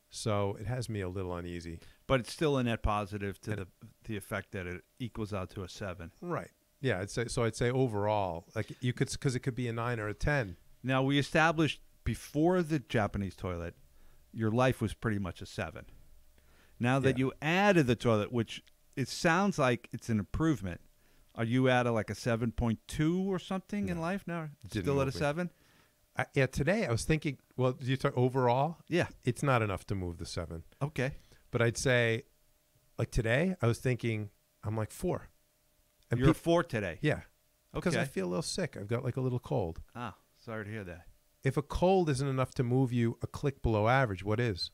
So it has me a little uneasy. But it's still a net positive to the effect that it equals out to a 7. Right. Yeah. I'd say overall, like you could, because it could be a 9 or a 10. Now, we established before the Japanese toilet, your life was pretty much a 7. Now that Yeah. you added the toilet, which it sounds like it's an improvement, are you at like a 7.2 or something in No. life now? Didn't Still at a move me. 7? Today I was thinking. Well, do you talk overall? Yeah. It's not enough to move the 7. Okay. But I'd say, like today, I was thinking I'm like 4. And You're 4 today. yeah, because I Okay. feel a little sick. I've got like a little cold. Ah, sorry to hear that. If a cold isn't enough to move you a click below average, what is?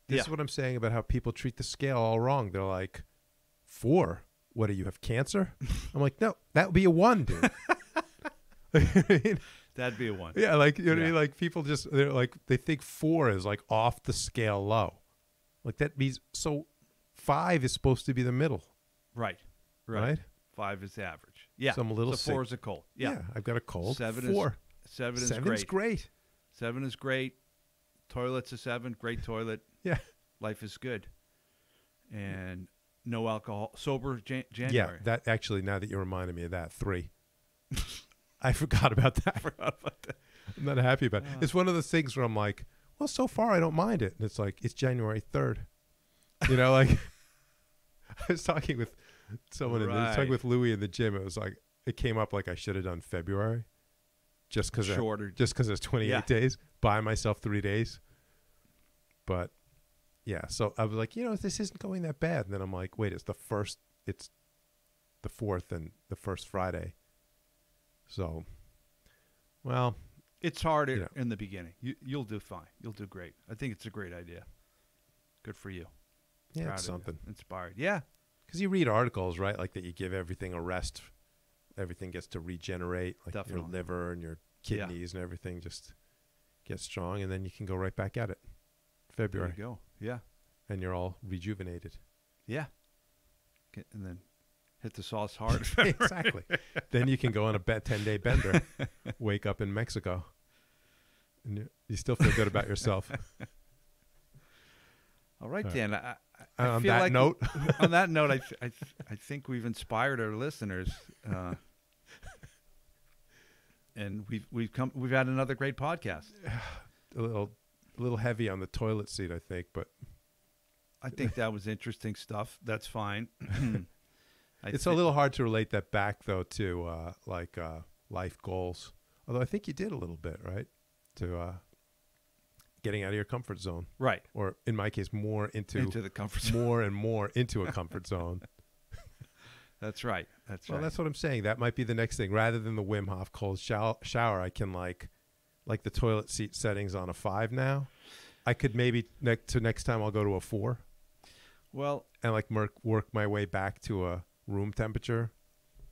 This Yeah. is what I'm saying about how people treat the scale all wrong. They're like, 4? What, do you have cancer? I'm like, no, that would be a 1, dude. That'd be a 1. Yeah, like you know what I Yeah. mean? Like people they're like they think 4 is like off the scale low. Like that means 5 is supposed to be the middle, Right. right? 5 is the average. Yeah. So I'm a little so 4 sick. is a cold. Yeah. I've got a cold. 7 4. is 7 is 7 great. is great. 7 is great. Toilet's a 7. Great toilet. Yeah. Life is good. And no alcohol. Sober Yeah, January. that actually, now that you reminded me of that, 3. I forgot about that. I'm not happy about it. It's one of those things where I'm like, well, so far I don't mind it. And it's like, it's January 3rd. Like I was talking with someone, I was talking with Louie in the gym. It was like, it came up like I should have done February just because Shorter. it's 28 days, buy myself 3 days. But yeah, so I was like, this isn't going that bad. And then I'm like, wait, it's the 4th and the first Friday. So, well, It's harder in the beginning. You'll do fine. You'll do great. I think it's a great idea. Good for you. yeah, Proud it's of you. something. Inspired. Yeah. Because you read articles, right? Like that you give everything a rest. Everything gets to regenerate. Like your Definitely. liver and your Yeah. kidneys and everything just get strong. And then you can go right back at it. There February. you go. Yeah. And you're all rejuvenated. Yeah. And then hit the sauce hard. Exactly. Then you can go on a 10-day bender. Wake up in Mexico. And you still feel good about yourself. All right, All right. Dan. I On feel that like note. on that note, I think we've inspired our listeners, and we've had another great podcast. a little heavy on the toilet seat, I think, but I think that was interesting stuff. That's fine. it's a little hard to relate that back though to life goals. Although I think you did a little bit, right? To getting out of your comfort zone, right, or in my case, more into the comfort zone. more and more into a comfort zone. That's right. That's Well, right. that's what I'm saying. That might be the next thing. Rather than the Wim Hof cold shower, I can like the toilet seat settings on a 5 now. I could maybe next time I'll go to a 4. Well, And like work my way back to a room temperature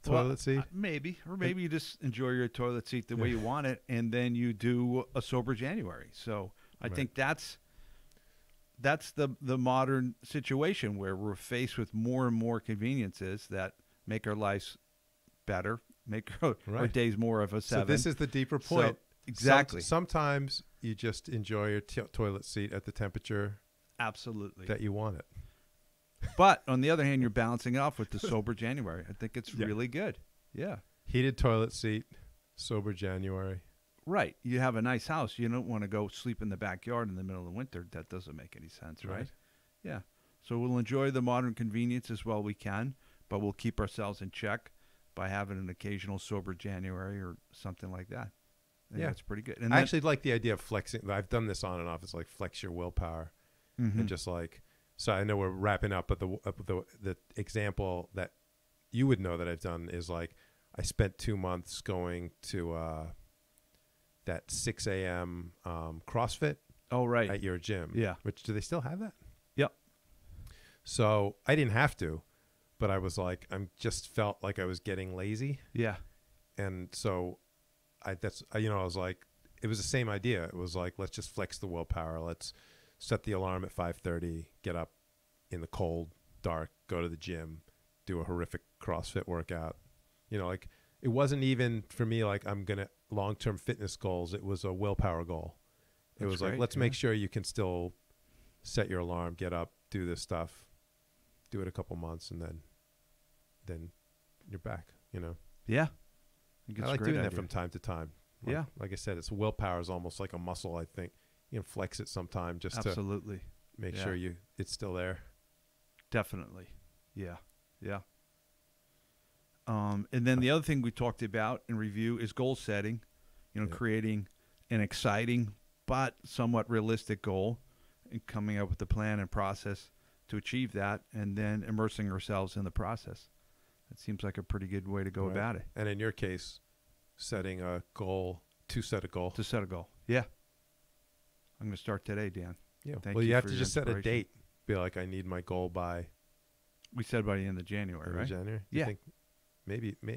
toilet seat. maybe, or maybe you just enjoy your toilet seat the way you want it, and then you do a sober January. So I Right. think that's that's the modern situation where we're faced with more and more conveniences that make our lives better, make our Right. days more of a So 7. this is the deeper So, point. exactly. Sometimes you just enjoy your toilet seat at the temperature Absolutely. that you want it. But on the other hand, you're balancing it off with the sober January. I think it's Yeah. really good. Yeah. Heated toilet seat, sober January. Right. You have a nice house. You don't want to go sleep in the backyard in the middle of the winter. That doesn't make any sense, right? Right. Yeah. So we'll enjoy the modern convenience as well we can, but we'll keep ourselves in check by having an occasional sober January or something like that. I think Yeah. that's pretty good. And I actually like the idea of flexing. I've done this on and off. It's like flex your willpower. Mhm. And just like, so I know we're wrapping up, but the example that you would know that I've done is like, I spent 2 months going to that 6 a.m. CrossFit oh, right. at your gym. Yeah. Which, do they still have that? Yep. So I didn't have to, but I was like, just felt like I was getting lazy. Yeah. And so I was like, it was the same idea. It was like, let's just flex the willpower. Let's set the alarm at 5:30, get up in the cold, dark, go to the gym, do a horrific CrossFit workout. Like, it wasn't even for me like I'm going to long-term fitness goals. It was a willpower goal. It That's was like, great, let's yeah. make sure you can still set your alarm, get up, do this stuff, do it a couple months, and then you're back, Yeah. think I it's a like great doing that idea. from time to time. Yeah. Like I said, it's willpower is almost like a muscle, I think. You can flex it sometime just Absolutely. to make Yeah. sure it's still there. Definitely. Yeah. Yeah. And then the other thing we talked about in review is goal setting, Yeah. creating an exciting but somewhat realistic goal and coming up with a plan and process to achieve that, and then immersing ourselves in the process. That seems like a pretty good way to go Right. about it. And in your case, setting a goal, to set a goal. To set a goal. Yeah. I'm going to start today, Dan. Yeah. Thank Well, you you have for to your just set a inspiration. date. Be like, I need my goal by We said by the end of January, early right? January. You Yeah. think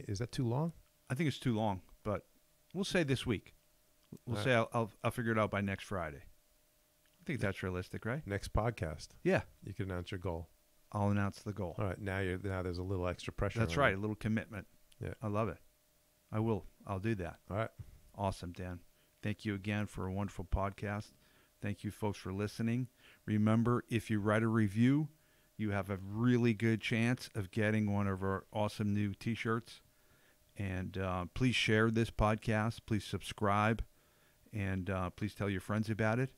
is that too long? I think it's too long, but we'll say this week. We'll All say I'll figure it out by next Friday. I think that's realistic, right? Next podcast, Yeah. you can announce your goal. I'll announce the goal. All right. Now there's a little extra pressure. That's on right. you. A little commitment. Yeah. I love it. I will. I'll do that. All right. Awesome, Dan. Thank you again for a wonderful podcast. Thank you, folks, for listening. Remember, if you write a review, you have a really good chance of getting one of our awesome new T-shirts. And please share this podcast. Please subscribe. And please tell your friends about it.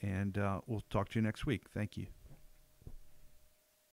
And we'll talk to you next week. Thank you.